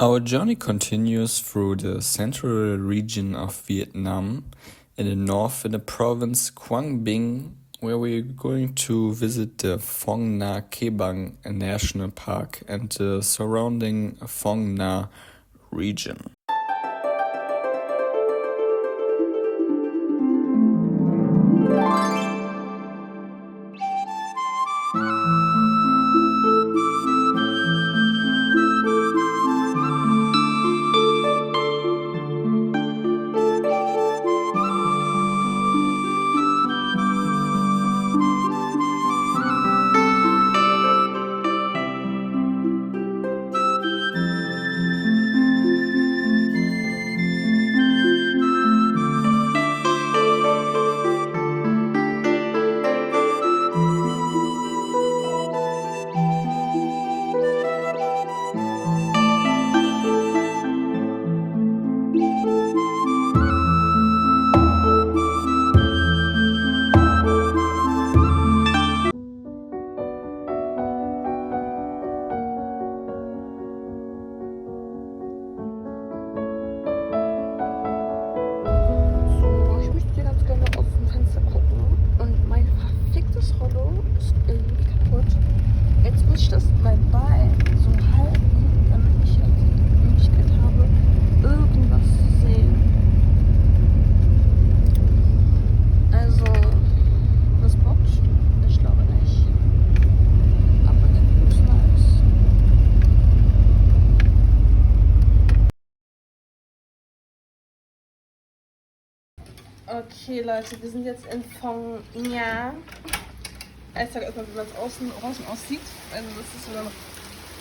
Our journey continues through the central region of Vietnam, in the north in the province Quang Binh, where we're going to visit the Phong Nha Kebang National Park and the surrounding Phong Nha region. Okay Leute, wir sind jetzt in Phong Nha. Ich sag erstmal, wie man es außen aussieht. Also das ist so,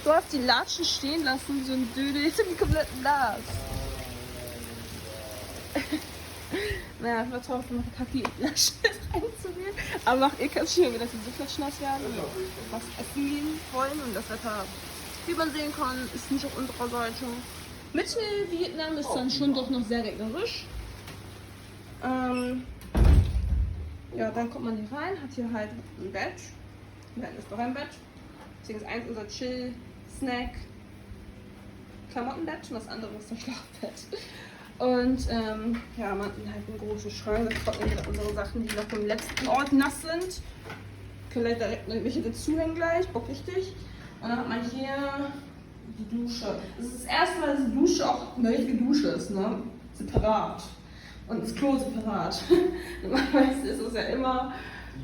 du hast die Latschen stehen lassen, wie so ein Dödel, jetzt sind die komplett nass. Naja, ich war drauf, noch Kaffee in die Lasche reinzugehen. Aber macht eh keinen Schirm, dass die so nass werden und was essen gehen wollen. Und das Wetter, wie man sehen kann, ist nicht auf unserer Seite. Mittelvietnam ist dann schon doch noch sehr regnerisch. Ja, dann kommt man hier rein, hat hier halt ein Bett. Wir hatten jetzt noch ein Bett. Deswegen ist eins unser Chill, Snack, Klamottenbett und das andere ist das Schlafbett. Und ja, man hat halt einen großen Schrank, da trocknen wir unsere Sachen, die noch vom letzten Ort nass sind. Können direkt welche dazu hängen gleich, Bock richtig. Und dann hat man hier die Dusche. Das ist das erste Mal, dass die Dusche auch eine richtige Dusche ist, ne? Separat. Und das Klo separat. Normalerweise ist es ja immer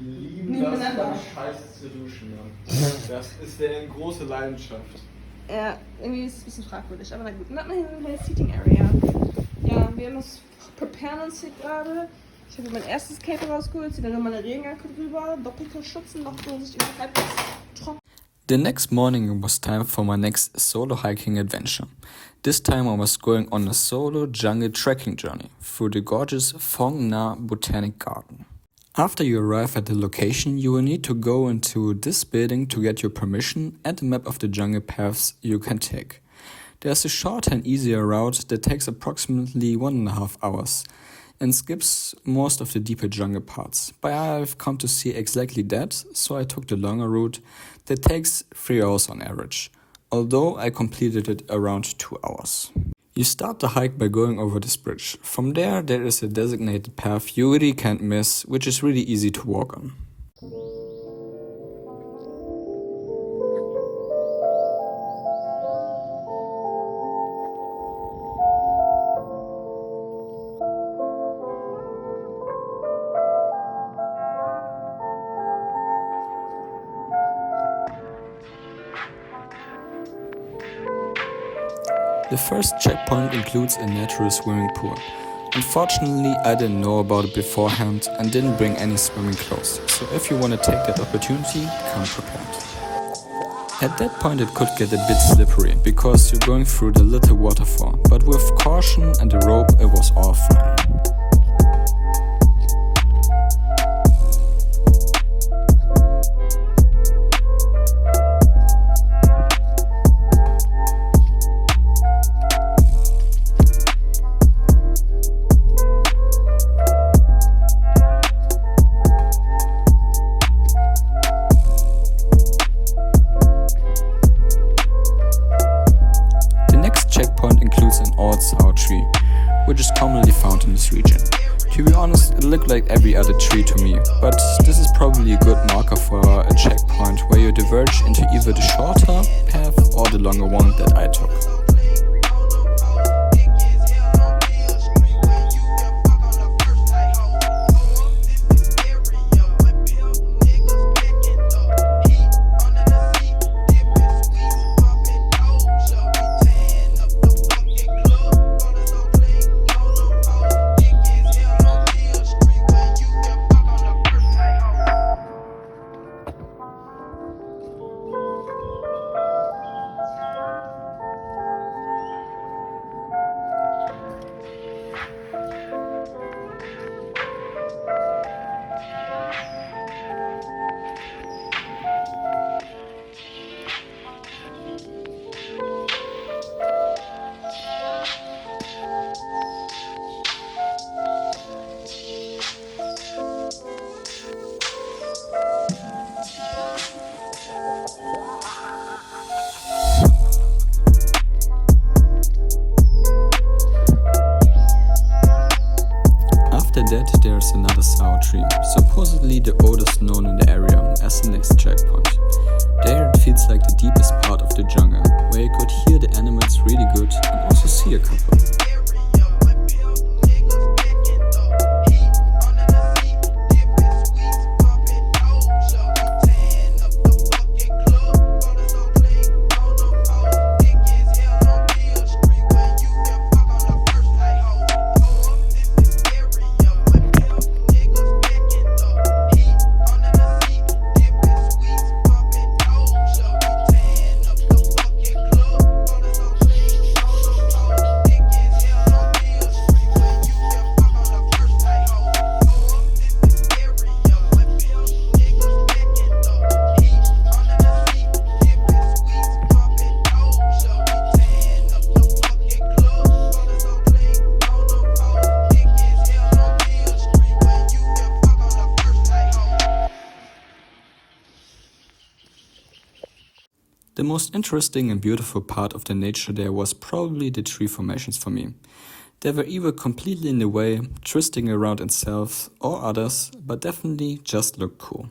nebeneinander. Scheiße zu duschen, ja. Das ist eine große Leidenschaft. Ja, irgendwie ist es ein bisschen fragwürdig, aber na gut. Und dann hat man hier so eine Seating Area. Ja, wir preparen uns hier gerade. Ich habe mein erstes Cape rausgeholt, ziehe dann nochmal eine Regenjacke drüber, doppelter Schutz noch, so sich überhalb trocken. The next morning it was time for my next solo hiking adventure. This time I was going on a solo jungle trekking journey through the gorgeous Phong Nha Botanic Garden. After you arrive at the location, you will need to go into this building to get your permission and a map of the jungle paths you can take. There's a short and easier route that takes approximately 1.5 hours and skips most of the deeper jungle parts. But I've come to see exactly that, so I took the longer route that takes 3 hours on average, although I completed it around 2 hours. You start the hike by going over this bridge. From there is a designated path you really can't miss, which is really easy to walk on. The first checkpoint includes a natural swimming pool. Unfortunately, I didn't know about it beforehand and didn't bring any swimming clothes, so if you want to take that opportunity, come prepared. At that point it could get a bit slippery, because you're going through the little waterfall, but with caution and a rope it was all fine. old sour tree, which is commonly found in this region. To be honest, it looked like every other tree to me, but this is probably a good marker for a checkpoint where you diverge into either the shorter path or the longer one that I took. That there's another sour tree, supposedly the oldest known in the area, as the next checkpoint. There it feels like the deepest part of the jungle, where you could hear the animals really good and also see a couple. The most interesting and beautiful part of the nature there was probably the tree formations for me. They were either completely in the way, twisting around itself, or others, but definitely just looked cool.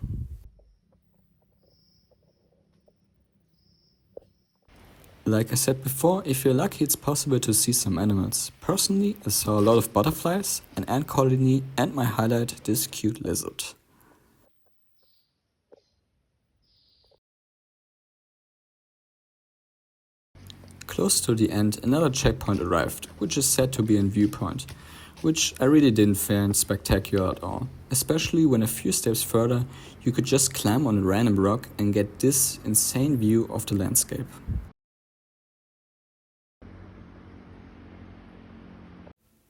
Like I said before, if you're lucky it's possible to see some animals. Personally, I saw a lot of butterflies, an ant colony, and my highlight, this cute lizard. Close to the end, another checkpoint arrived, which is said to be in viewpoint, which I really didn't find spectacular at all, especially when a few steps further you could just climb on a random rock and get this insane view of the landscape.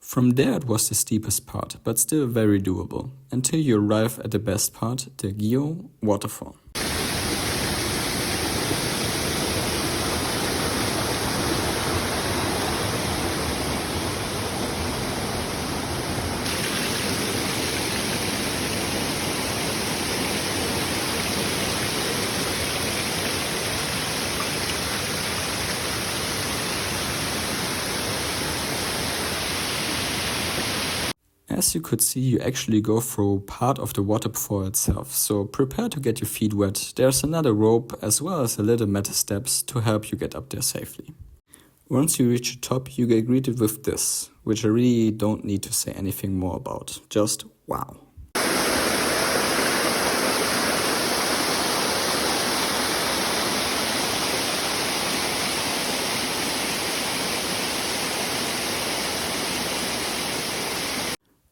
From there it was the steepest part, but still very doable, until you arrive at the best part, the Gio waterfall. As you could see, you actually go through part of the waterfall itself, so prepare to get your feet wet. There's another rope as well as a little metal steps to help you get up there safely. Once you reach the top, you get greeted with this, which I really don't need to say anything more about. Just wow.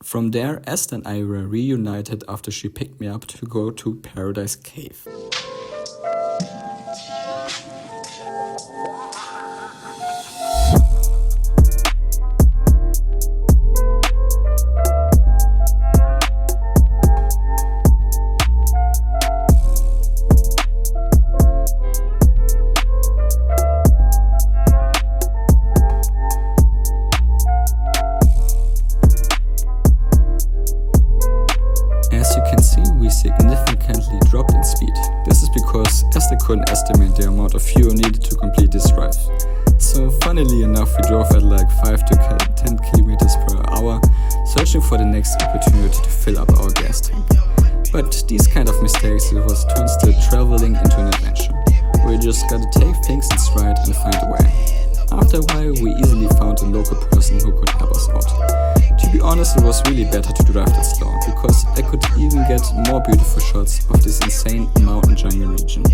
From there, Esther and I were reunited after she picked me up to go to Paradise Cave. Significantly dropped in speed. This is we drove at like 5 to 10 kilometers per hour, searching for the next opportunity to fill up our gas tank. But these kind of mistakes turns to traveling into an adventure. We just gotta take things in stride and find a way. After a while, we easily found a local person who could help us out. To be honest, it was really better to drive that slow, because I could even get more beautiful shots of this insane mountain jungle region.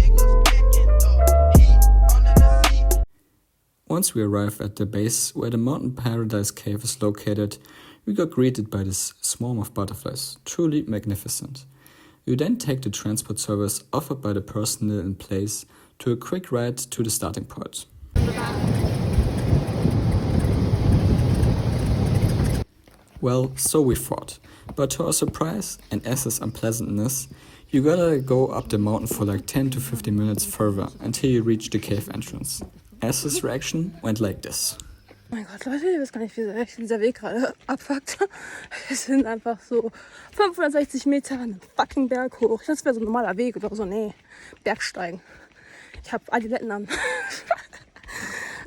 Once we arrived at the base where the mountain paradise cave is located, we got greeted by this swarm of butterflies, truly magnificent. We then take the transport service offered by the personnel in place to a quick ride to the starting point. Well, so we thought, but to our surprise and S's unpleasantness, you gotta go up the mountain for like 10 to 15 minutes further until you reach the cave entrance. S's reaction went like this. Oh mein Gott, Leute, ihr wisst gar nicht, wie dieser Weg gerade abfuckt. Wir sind einfach so 560 Meter einen fucking Berg hoch. Das wäre so ein normaler Weg oder so. Nee, Bergsteigen. Ich habe Adiletten an.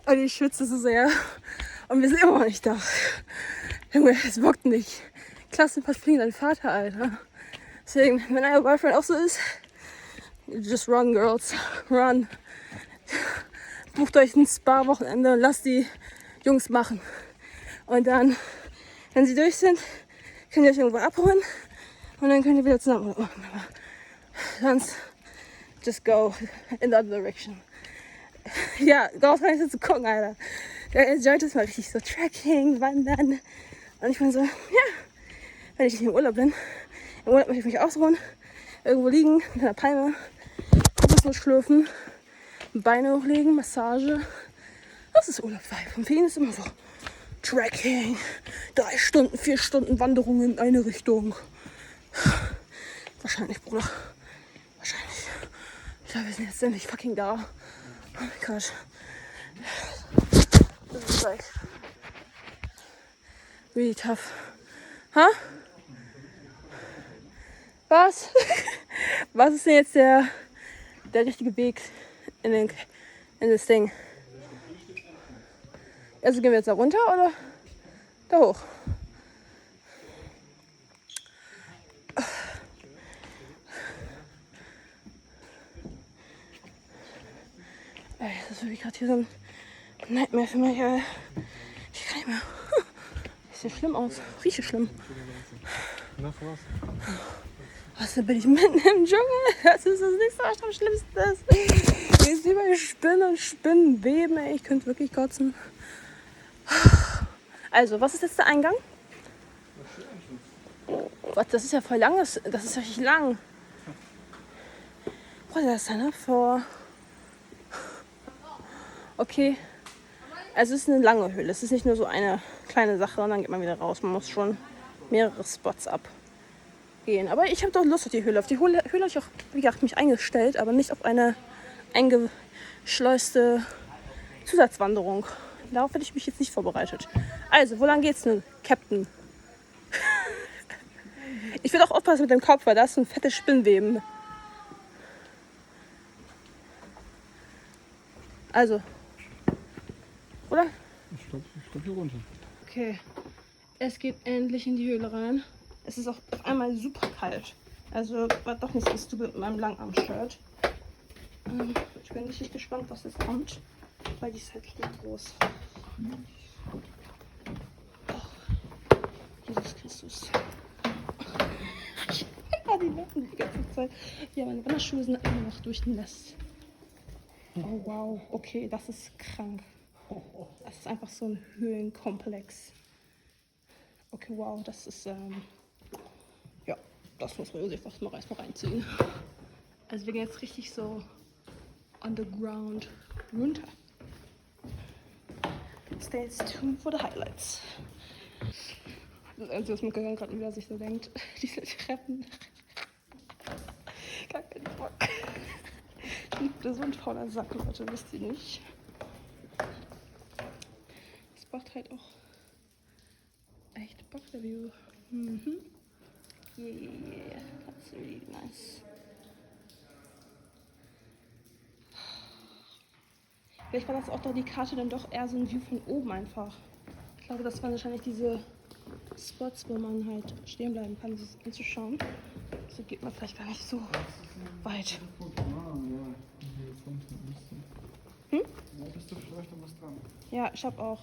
Und ich schwitze so sehr. Und wir sind immer noch nicht da. Junge, es bockt nicht. Klassenpass fliegen dein Vater, Alter. Deswegen, wenn euer Boyfriend auch so ist, just run, girls. Run. Bucht euch ein Spa-Wochenende und lasst die Jungs machen. Und dann, wenn sie durch sind, könnt ihr euch irgendwo abholen und dann könnt ihr wieder zusammen machen. Aber sonst, just go in the other direction. Ja, darauf kann ich jetzt gucken, Alter. Der enjoyt das mal richtig so. Trekking, Wandern. Und ich bin so, ja, wenn ich nicht im Urlaub bin, im Urlaub möchte ich mich ausruhen, irgendwo liegen, mit einer Palme, Kokosnuss schlürfen, Beine hochlegen, Massage. Das ist Urlaub-Vibe. Und für ihn ist immer so Trekking, 3 Stunden, 4 Stunden Wanderung in eine Richtung. Wahrscheinlich, Bruder. Wahrscheinlich. Ich glaube, wir sind jetzt endlich fucking da. Oh mein Gott. Das ist like really tough. Ha? Was? Was ist denn jetzt der richtige Weg in das Ding? Also gehen wir jetzt da runter oder da hoch? Ey, das ist wirklich gerade hier so ein Nightmare für mich. Ich kann nicht mehr. Sieht schlimm aus. Rieche schlimm. Was, da bin ich mitten im Dschungel? Das ist das nächste, was am schlimmsten ist. Hier ist überall Spinnen und Spinnenweben. Ey, ich könnte wirklich kotzen. Also, was ist jetzt der Eingang? Was, das ist ja voll lang. Das ist richtig lang. Boah, das ist ja vor. Okay. Also, es ist eine lange Höhle. Es ist nicht nur so eine kleine Sache und dann geht man wieder raus. Man muss schon mehrere Spots abgehen. Aber ich habe doch Lust auf die Höhle. Auf die Höhle habe ich auch, wie gesagt, mich eingestellt, aber nicht auf eine eingeschleuste Zusatzwanderung. Darauf hätte ich mich jetzt nicht vorbereitet. Also, wo lang geht's denn, Captain? Ich will auch aufpassen mit dem Kopf, weil da ist so ein fettes Spinnweben. Also. Oder? Ich glaube hier runter. Okay. Es geht endlich in die Höhle rein. Es ist auch auf einmal super kalt. Also war doch nicht so stupid mit meinem Langarm-Shirt. Ich bin richtig gespannt, was jetzt kommt. Weil die ist halt richtig groß. Oh, Jesus Christus. Ich hab die Locken die ganze Zeit. Ja, meine Wanderschuhe sind immer noch durchnässt. Oh wow, okay, das ist krank. Das ist einfach so ein Höhlenkomplex. Okay, wow, das ist, ja, das muss man sich erstmal reinziehen. Also wir gehen jetzt richtig so underground runter. Stay tuned for the highlights. Das Einzige, was mein Gehirn gerade wieder sich so denkt, diese Treppen. Gar keinen Bock. Ich bin so ein fauler Sack, Leute, wisst ihr nicht. Das macht halt auch echt Bock, der View. Mhm. Yeah, that's really nice. Vielleicht war das auch doch die Karte dann doch eher so ein View von oben einfach. Ich glaube, das waren wahrscheinlich diese Spots, wo man halt stehen bleiben kann, sich anzuschauen. So geht man vielleicht gar nicht so weit. Hm? Da bist du vielleicht noch was dran. Ja, ich hab auch.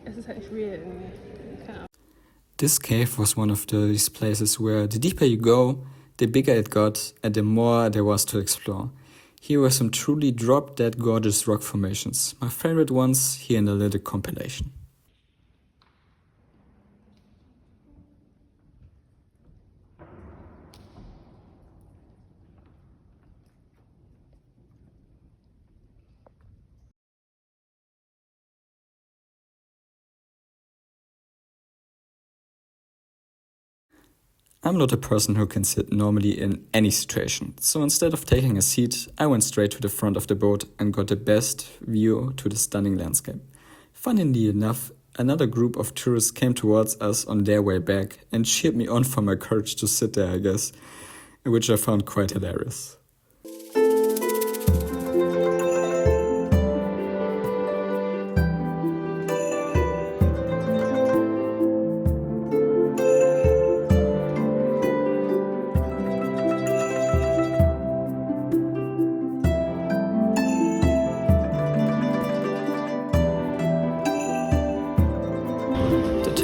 Es ist halt nicht real irgendwie. Keine Ahnung. This cave was one of these places where the deeper you go, the bigger it got and the more there was to explore. Here were some truly drop-dead gorgeous rock formations, my favorite ones here in a little compilation. I'm not a person who can sit normally in any situation, so instead of taking a seat, I went straight to the front of the boat and got the best view to the stunning landscape. Funnily enough, another group of tourists came towards us on their way back and cheered me on for my courage to sit there, I guess, which I found quite hilarious.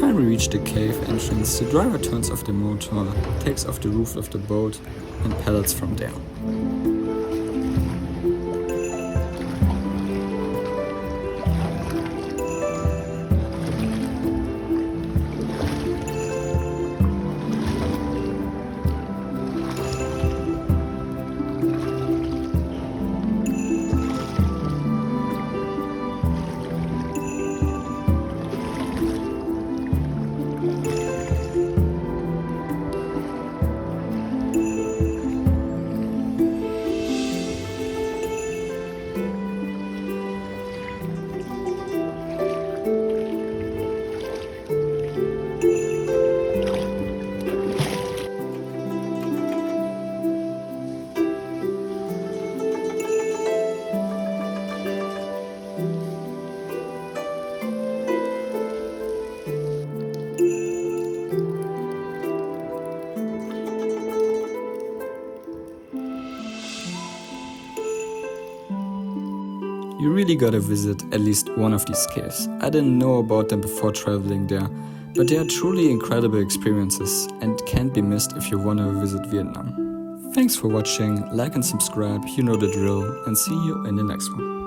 We reach the cave entrance, the driver turns off the motor, takes off the roof of the boat and pedals from there. You really gotta visit at least one of these caves. I didn't know about them before traveling there, but they are truly incredible experiences and can't be missed if you wanna visit Vietnam. Thanks for watching, like and subscribe, you know the drill, and see you in the next one.